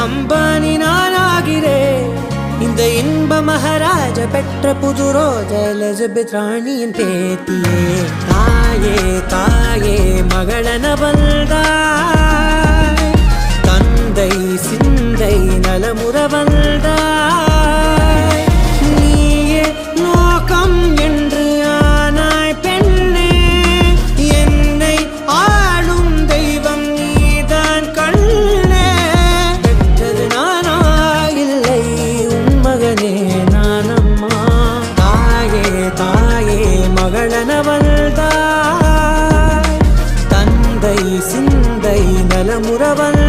அம்பானி நானாகிறேன். இந்த இன்ப மகாராஜ பெற்ற புது ரோஜ எலிசபெத் ராணியின் பேத்தியே. தாயே தாயே மகளன வந்தாய், தந்தை சிந்தை நலமுற வந்தாய். நீயே நோக்கம் என்று ஆனாய் பெண்ணே, என்னை ஆளும் தெய்வம் நீதான் கண்ணே. பெற்றது நானா இல்லை உன் மகனே நானம்மா. தாயே தாயே மகளன வந்தாய், தந்தை சிந்தை நலமுற வந்தாய்.